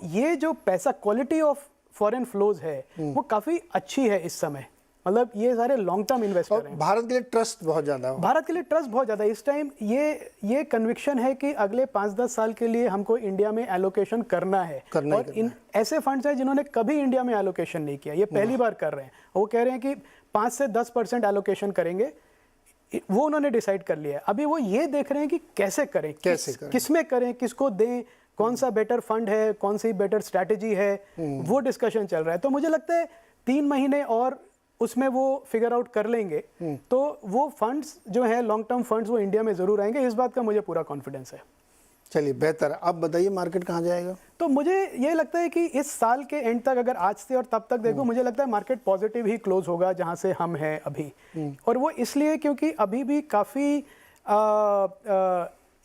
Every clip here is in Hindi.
ये जो पैसा, क्वालिटी ऑफ फॉरेन फ्लोज है वो काफ़ी अच्छी है इस समय। मतलब ये सारे लॉन्ग टर्म इन्वेस्टर हैं। भारत के लिए ट्रस्ट बहुत ज़्यादा है। भारत के लिए ट्रस्ट बहुत ज़्यादा है इस टाइम। ये कन्विक्शन है कि अगले 5-10 साल के लिए हमको इंडिया में एलोकेशन करना है। और इन ऐसे फंड्स हैं जिन्होंने कभी इंडिया में एलोकेशन नहीं किया, ये पहली बार कर रहे हैं। वो कह रहे हैं कि 5 से 10% एलोकेशन करेंगे, वो उन्होंने डिसाइड कर लिया है। अभी वो ये देख रहे हैं कि कैसे करें, किसमें करें, किसको दें, कौन सा बेटर फंड है, कौन सी बेटर स्ट्रैटेजी है, वो डिस्कशन चल रहा है। तो मुझे लगता है 3 महीने और उसमें वो फिगर आउट कर लेंगे तो वो फंड्स जो है लॉन्ग टर्म फंड्स वो इंडिया में जरूर आएंगे। इस बात का मुझे पूरा कॉन्फिडेंस है। चलिए बेहतर। अब बताइए मार्केट कहाँ जाएगा? तो मुझे ये लगता है कि इस साल के एंड तक अगर आज से और तब तक देखो, मुझे लगता है मार्केट पॉजिटिव ही क्लोज होगा जहां से हम हैं अभी। और वो इसलिए क्योंकि अभी भी काफ़ी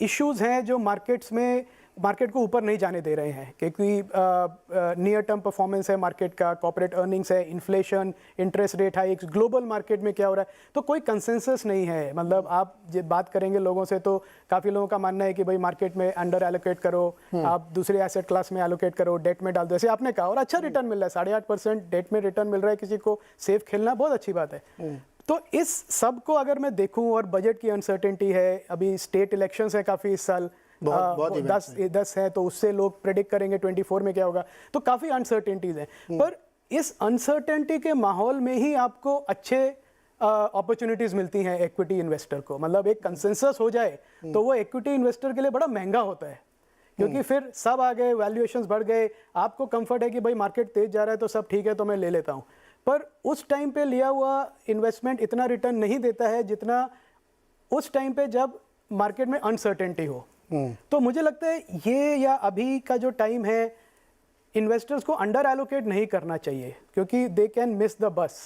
इश्यूज हैं जो मार्केट को ऊपर नहीं जाने दे रहे हैं, क्योंकि नियर टर्म परफॉर्मेंस है मार्केट का, कॉर्पोरेट अर्निंग्स है, inflation, interest rate hikes, global market में क्या हो रहा है, तो कोई कंसेंसस नहीं है। मतलब आप जब बात करेंगे लोगों से तो काफ़ी लोगों का मानना है कि भाई मार्केट में अंडर एलोकेट करो, आप दूसरे एसेट क्लास में एलोकेट करो, डेट में डाल दो, जैसे आपने कहा, और अच्छा रिटर्न मिल रहा है, 8.5% डेट में रिटर्न मिल रहा है किसी को, सेफ खेलना बहुत अच्छी बात है। तो इस सब को अगर मैं देखूं, और बजट की अनसर्टेनिटी है, अभी स्टेट इलेक्शंस है काफ़ी इस साल, बहुत 10 है, तो उससे लोग प्रेडिक्ट करेंगे 24 में क्या होगा, तो काफ़ी अनसर्टेनिटीज हैं। पर इस अनसर्टेनिटी के माहौल में ही आपको अच्छे अपॉर्चुनिटीज मिलती हैं इक्विटी इन्वेस्टर को। मतलब एक कंसेंसस हो जाए तो वो इक्विटी इन्वेस्टर के लिए बड़ा महंगा होता है, क्योंकि फिर सब आ गए, वैल्यूएशंस बढ़ गए, आपको कंफर्ट है कि भाई मार्केट तेज जा रहा है तो सब ठीक है तो मैं ले लेता हूँ। पर उस टाइम पे लिया हुआ इन्वेस्टमेंट इतना रिटर्न नहीं देता है जितना उस टाइम पे जब मार्केट में अनसर्टेनिटी हो। तो मुझे लगता है ये, या अभी का जो टाइम है, इन्वेस्टर्स को अंडर एलोकेट नहीं करना चाहिए, क्योंकि they can miss the bus.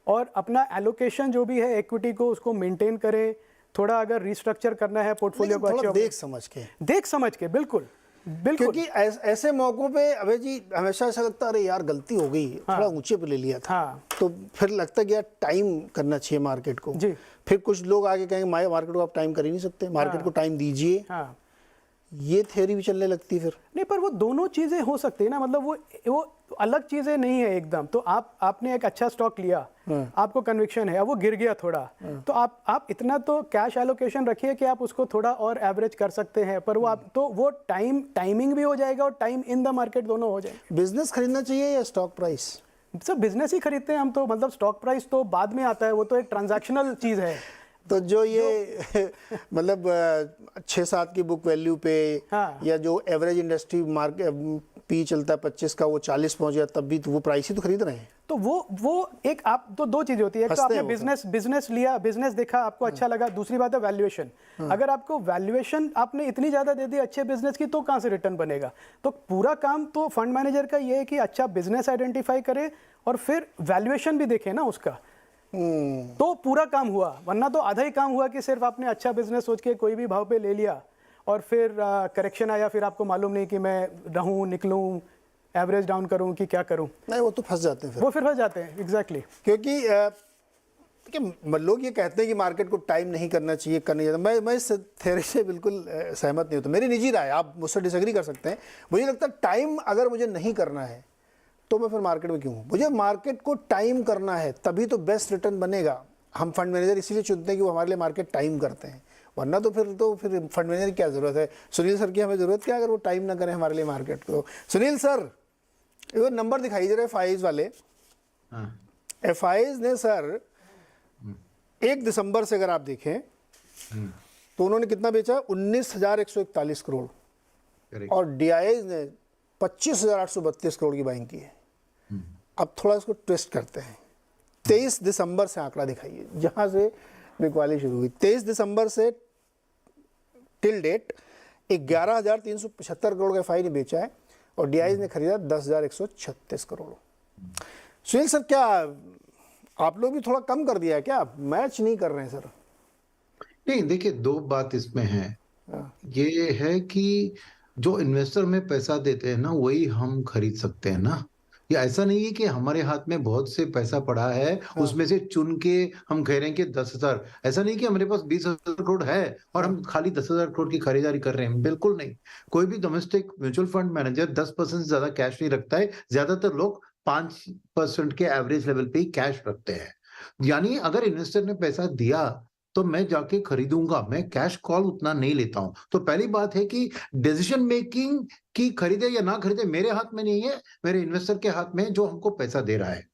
और अपना एलोकेशन जो भी है इक्विटी को, उसको मेंटेन करें। थोड़ा अगर रिस्ट्रक्चर करना है पोर्टफोलियो को, अच्छा देख समझ के बिल्कुल। क्योंकि ऐसे मौकों पे अभय जी हमेशा ऐसा लगता है अरे यार गलती हो गई, थोड़ा ऊंचे पे ले लिया था। तो फिर लगता है कि यार टाइम करना चाहिए मार्केट को जी। फिर कुछ लोग आगे कहेंगे मार्केट को आप टाइम कर ही नहीं सकते, मार्केट को टाइम दीजिए। ये थ्योरी भी चलने लगती है फिर नहीं। पर वो दोनों चीजें हो सकती है ना, मतलब वो अलग चीजें नहीं है एकदम। तो आपने एक अच्छा स्टॉक लिया, आपको कन्विक्शन है, अब वो गिर गया थोड़ा, तो आप इतना तो कैश एलोकेशन रखिए कि आप उसको थोड़ा और एवरेज कर सकते हैं। पर वो टाइमिंग भी हो जाएगा और टाइम इन द मार्केट दोनों हो जाएगा। बिजनेस खरीदना चाहिए या स्टॉक प्राइस? सब बिजनेस ही खरीदते हैं हम तो। मतलब स्टॉक प्राइस तो बाद में आता है, वो तो एक ट्रांजैक्शनल चीज है। तो जो ये मतलब 6-7 की बुक वैल्यू पे या जो एवरेज इंडस्ट्री मार्केट पी चलता है 25 का, वो 40 पहुंच गया, तब भी तो वो प्राइस ही तो खरीद रहे हैं। तो वो एक आप तो दो चीजें होती है, एक तो आपने बिजनेस लिया, बिजनेस देखा, आपको अच्छा लगा। दूसरी बात है वैल्यूएशन। अगर आपको वैल्यूएशन आपने इतनी ज्यादा दे दी अच्छे बिजनेस की, तो कहां से रिटर्न बनेगा? तो पूरा काम तो फंड मैनेजर का ये है कि अच्छा बिजनेस आइडेंटिफाई करे और फिर वैल्यूएशन भी देखे ना उसका, तो पूरा काम हुआ। वरना तो आधा ही काम हुआ कि सिर्फ आपने अच्छा बिजनेस सोच के कोई भी भाव पे ले लिया और फिर करेक्शन आया, फिर आपको मालूम नहीं कि मैं रहूं, निकलूं, एवरेज डाउन करूं कि क्या करूं। नहीं, वो तो फंस जाते हैं, वो फिर फंस जाते हैं। एग्जैक्टली। क्योंकि लोग ये कहते हैं कि मार्केट को टाइम नहीं करना चाहिए, करने जाता। मैं इस थ्योरी से बिल्कुल सहमत नहीं होता। मेरी निजी राय, आप मुझसे डिसएग्री कर सकते हैं। मुझे लगता है टाइम अगर मुझे नहीं करना है तो मैं फिर मार्केट में क्यों हूँ? मुझे मार्केट को टाइम करना है, तभी तो बेस्ट रिटर्न बनेगा। हम फंड मैनेजर इसीलिए चुनते हैं कि वो हमारे लिए मार्केट टाइम करते हैं, वरना तो फिर फंड मैनेजर की क्या ज़रूरत है? सुनील सर की हमें ज़रूरत क्या अगर वो टाइम ना करें हमारे लिए मार्केट को? सुनील सर, वो नंबर दिखाई दे रहे FIs वाले। FIs ने सर 1 दिसंबर से अगर आप देखें तो उन्होंने कितना बेचा? 19,141 करोड़। और DIs ने 25,832 करोड़ की बाइंग की है। अब थोड़ा इसको ट्विस्ट करते हैं। 23 दिसंबर से आंकड़ा दिखाइए, जहां से बिकवाली शुरू हुई। 23 दिसंबर से टिल डेट 11,375 करोड़ का FI ने बेचा है और DIs ने खरीदा 10,136 करोड़। सुनील सर, क्या आप लोग भी थोड़ा कम कर दिया है क्या? मैच नहीं कर रहे हैं सर? नहीं, देखिए, 2 बात इसमें है। ये है कि जो इन्वेस्टर में पैसा देते हैं ना, वही हम खरीद सकते हैं ना। ये ऐसा नहीं है कि हमारे हाथ में बहुत से पैसा पड़ा है, हाँ। उसमें से चुन के हम कह रहे हैं कि 10,000। ऐसा नहीं कि हमारे पास 20,000 करोड़ है और हम खाली 10,000 करोड़ की खरीदारी कर रहे हैं, बिल्कुल नहीं। कोई भी डोमेस्टिक म्यूचुअल फंड मैनेजर 10% से ज्यादा कैश नहीं रखता है। ज्यादातर लोग 5% के एवरेज लेवल पे ही कैश रखते हैं। यानी अगर इन्वेस्टर ने पैसा दिया तो मैं जाके खरीदूंगा, मैं कैश कॉल उतना नहीं लेता हूं। तो पहली बात है कि डिसीजन मेकिंग की खरीदे या ना खरीदे मेरे हाथ में नहीं है, मेरे इन्वेस्टर के हाथ में है जो हमको पैसा दे रहा है।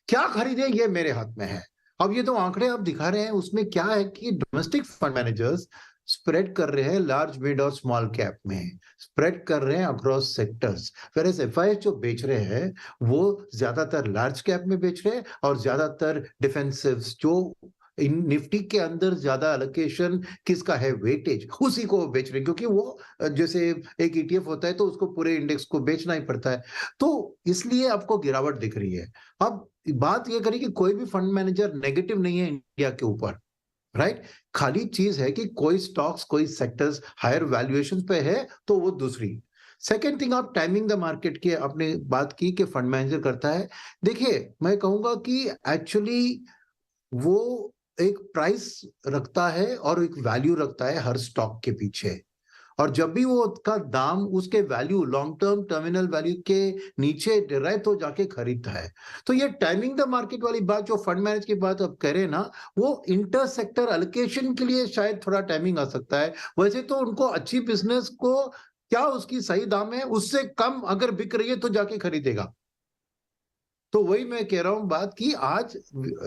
क्या खरीदे ये मेरे हाथ में है। अब ये तो आंकड़े आप दिखा रहे हैं, उसमें क्या है कि डोमेस्टिक फंड मैनेजर्स स्प्रेड कर रहे हैं लार्ज मिड और स्मॉल कैप में, स्प्रेड कर रहे हैं अक्रॉस सेक्टर्स। वेयरएज एफआईएस जो बेच रहे हैं वो ज्यादातर लार्ज कैप में बेच रहे हैं और ज्यादातर डिफेंसिव्स जो इन निफ्टी के अंदर ज्यादा एलोकेशन किसका है, वेटेज, उसी को बेच रहे हैं, क्योंकि वो जैसे एक ईटीएफ होता है तो उसको पूरे इंडेक्स को बेचना ही पड़ता है, तो इसलिए आपको गिरावट दिख रही है। अब बात ये करें कि कोई भी फंड मैनेजर नेगेटिव नहीं है इंडिया के ऊपर, राइट। खाली चीज है कि कोई स्टॉक्स कोई सेक्टर्स हायर वैल्यूएशन पे है तो वो दूसरी। सेकेंड थिंग, आप टाइमिंग द मार्केट की आपने बात की कि फंड मैनेजर करता है। देखिए मैं कहूंगा कि एक्चुअली वो एक प्राइस रखता है और एक वैल्यू रखता है हर स्टॉक के पीछे, और जब भी वो उसका दाम उसके value long term terminal value के नीचे गिर रहा है तो जाके खरीदता है। तो ये टाइमिंग द मार्केट वाली बात जो फंड मैनेज की बात आप कह रहे हैं ना, वो इंटर सेक्टर एलोकेशन के लिए शायद थोड़ा टाइमिंग आ सकता है। वैसे तो उनको अच्छी बिजनेस को क्या उसकी सही दाम है उससे कम अगर बिक रही है तो जाके खरीदेगा। तो वही मैं कह रहा हूं बात कि आज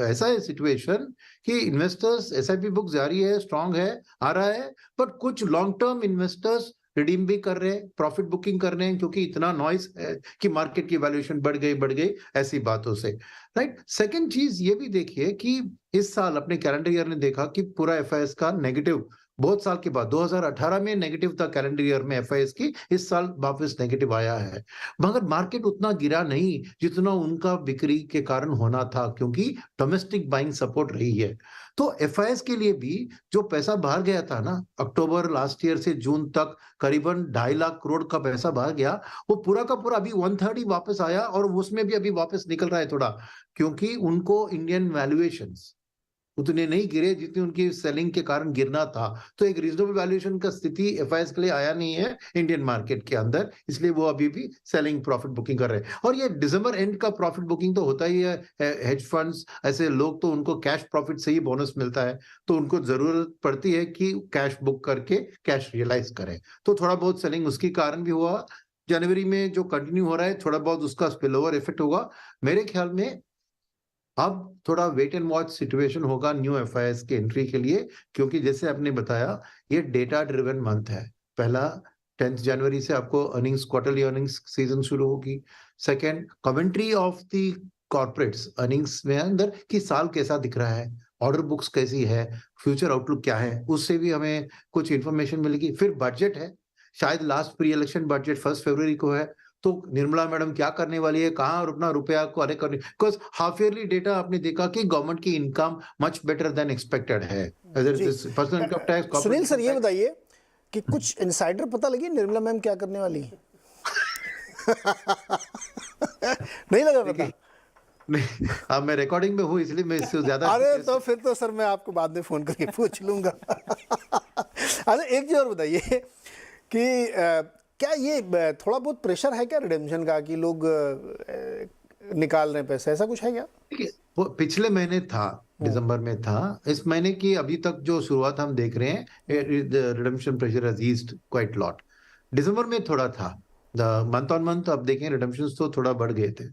ऐसा है सिचुएशन कि इन्वेस्टर्स एसआईपी बुक जारी है, स्ट्रांग है, आ रहा है, बट कुछ लॉन्ग टर्म इन्वेस्टर्स रिडीम भी कर रहे हैं, प्रॉफिट बुकिंग कर रहे हैं, क्योंकि इतना नॉइस है कि मार्केट की वैल्यूएशन बढ़ गई ऐसी बातों से, राइट। सेकंड चीज ये भी देखिए कि इस साल अपने कैलेंडर ईयर ने देखा कि पूरा एफआईएस का नेगेटिव, बहुत साल के बाद 2018 में नेगेटिव था कैलेंडर ईयर में एफआईएस की, इस साल वापस नेगेटिव आया है। मगर मार्केट उतना गिरा नहीं जितना उनका बिक्री के कारण होना था, क्योंकि डोमेस्टिक बाइंग सपोर्ट रही है। तो एफआईएस के लिए भी जो पैसा बाहर गया था ना, अक्टूबर लास्ट ईयर से जून तक करीबन 2.5 लाख करोड़ का पैसा बाहर गया, वो पूरा का पूरा अभी 1/3 ही वापस आया, और उसमें भी अभी वापस निकल रहा है थोड़ा, क्योंकि उनको इंडियन वैल्यूएशंस उतने नहीं गिरे जितनी उनकी सेलिंग के कारण गिरना था। तो एक रीजनेबल वैल्यूएशन का स्थिति एफआईएस के लिए आया नहीं है इंडियन मार्केट के अंदर, इसलिए वो अभी भी सेलिंग प्रॉफिट बुकिंग कर रहे हैं। और ये दिसंबर एंड का प्रॉफिट बुकिंग तो होता ही है, हेज फंड्स ऐसे लोग तो उनको कैश प्रॉफिट से ही बोनस मिलता है, तो उनको जरूरत पड़ती है कि कैश बुक करके कैश रियलाइज करें। तो थोड़ा बहुत सेलिंग उसके कारण भी हुआ जनवरी में, जो कंटिन्यू हो रहा है, थोड़ा बहुत उसका स्पिल ओवर इफेक्ट होगा मेरे ख्याल में। अब थोड़ा वेट एंड वॉच सिचुएशन होगा न्यू एफआईएस के एंट्री के लिए, क्योंकि जैसे आपने बताया ये डेटा ड्रिवन मंथ है। पहला 10 जनवरी से आपको अर्निंग्स, क्वार्टरली अर्निंग्स सीजन शुरू होगी। Second, commentary of the corporates earnings में अंदर कि साल कैसा दिख रहा है, ऑर्डर बुक्स कैसी है, फ्यूचर आउटलुक क्या है, उससे भी हमें कुछ इंफॉर्मेशन मिलेगी। फिर बजट है, शायद लास्ट प्री इलेक्शन बजट 1 फरवरी को है, तो निर्मला मैडम क्या करने वाली है, कहाँ अपना रुपया को अरे करने, बिकॉज हाफ ईयरली डेटा आपने देखा कि गवर्नमेंट की income much better than expected है। Personal income tax. Sunil sir ये बताइए कि कुछ इनसाइडर पता लगी निर्मला मैम क्या करने वाली है? नहीं लगा पता? नहीं, अब मैं रिकॉर्डिंग में हूँ इसलिए मैं इससे ज्यादा अरे तो फिर तो सर मैं आपको बाद में फोन करके पूछ लूंगा। अरे एक चीज और बताइए कि क्या ये थोड़ा बहुत प्रेशर है क्या रिडेम्पशन का, कि लोग निकाल रहे हैं पैसे, ऐसा कुछ है क्या? वो पिछले महीने था, दिसंबर में था। इस महीने की अभी तक जो शुरुआत हम देख रहे हैं, redemption pressure has eased quite lot. दिसंबर में थोड़ा था, मंथ ऑन मंथ अब देखें रिडेम्पशंस तो थोड़ा बढ़ गए थे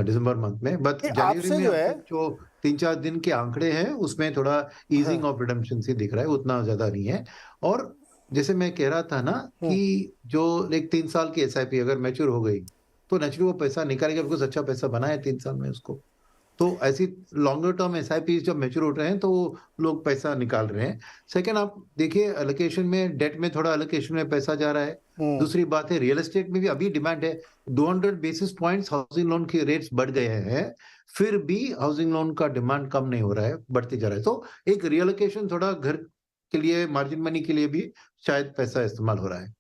दिसंबर मंथ में, बट जनवरी में जो 3-4 दिन के आंकड़े हैं उसमें थोड़ा ईजिंग ऑफ रिडेम्पशन से दिख रहा है, उतना ज्यादा नहीं है। और जैसे मैं कह रहा था ना कि जो एक 3 साल की एसआईपी अगर मैच्योर हो गई तो नेचुरली वो पैसा निकालेगा, बिकॉज अच्छा पैसा बना है 3 साल में उसको। तो ऐसी लॉन्गर टर्म एसआईपी जब मैच्योर हो रहे हैं तो लोग पैसा निकाल रहे हैं। सेकंड, आप देखिए एलोकेशन में, डेट में थोड़ा एलोकेशन में पैसा जा रहा है। दूसरी बात है रियल एस्टेट में भी अभी डिमांड है। 200 बेसिस पॉइंट्स हाउसिंग लोन के रेट्स बढ़ गए हैं, फिर भी हाउसिंग लोन का डिमांड कम नहीं हो रहा है, बढ़ते जा रहा है। तो एक रियलोकेशन थोड़ा घर के लिए, मार्जिन मनी के लिए भी शायद पैसा इस्तेमाल हो रहा है।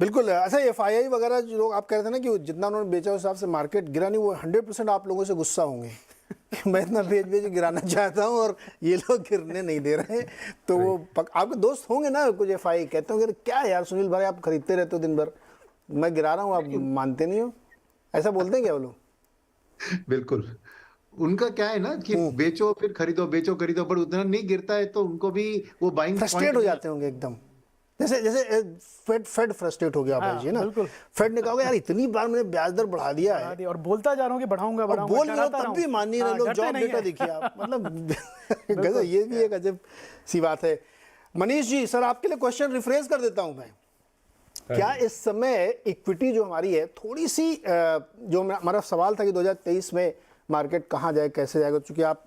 बिल्कुल। अच्छा, एफआईआई वगैरह जो लोग आप कह रहे थे ना कि जितना उन्होंने बेचा उस हिसाब से मार्केट गिरा नहीं, वो 100% आप लोगों से गुस्सा होंगे कि मैं इतना बेच बेच गिराना चाहता हूँ और ये लोग गिरने नहीं दे रहे हैं। तो वो आपके दोस्त होंगे ना कुछ एफआई कहते होंगे क्या यार सुनील भाई आप खरीदते रहते हो दिन भर, मैं गिरा रहा हूँ आप मानते नहीं हो, ऐसा बोलते हैं क्या वो लोग? बिल्कुल। उनका क्या है ना कि बेचो फिर खरीदो, बेचो खरीदो, पर उतना नहीं गिरता है तो उनको भी वो बाइंग फ्रस्ट्रेट हो जाते होंगे एकदम, जैसे जैसे फेड फ्रस्ट्रेट हो गया भाई जी ना। बिल्कुल। फेड ने कहा यार इतनी बार मैंने ब्याज दर बढ़ा दिया है और बोलता जा रहा हूँ कि बढ़ाऊंगा और बोल रहे हो तब भी मान नहीं रहे लोग। जॉब डेटा देखिए आप, मतलब गजब, ये भी एक अजब सी बात है। मनीष जी, सर आपके लिए क्वेश्चन रिफ्रेश कर देता हूं मैं। क्या इस समय इक्विटी जो हमारी है थोड़ी सी, जो हमारा सवाल था कि 2023 में मार्केट कहाँ जाए कैसे जाएगा, चूंकि आप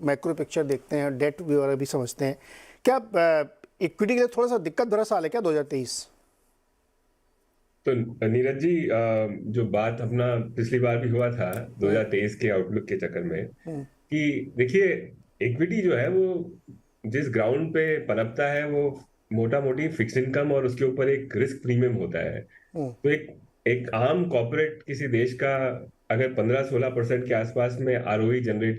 मैक्रो पिक्चर देखते हैं, डेट वगैरह भी समझते हैं, क्या इक्विटी के लिए थोड़ा सा दिक्कत भरा साल है क्या 2023? तो नीरज जी, जो बात अपना पिछली बार भी हुआ था 2023 के आउटलुक के चक्कर में, कि देखिए इक्विटी जो है वो जिस ग्राउंड पे पनपता है वो मोटा मोटी फिक्स इनकम और उसके ऊपर एक रिस्क प्रीमियम होता है। तो एक आम कॉर्पोरेट किसी देश का अगर 15-16% के आसपास में आरओई जनरेट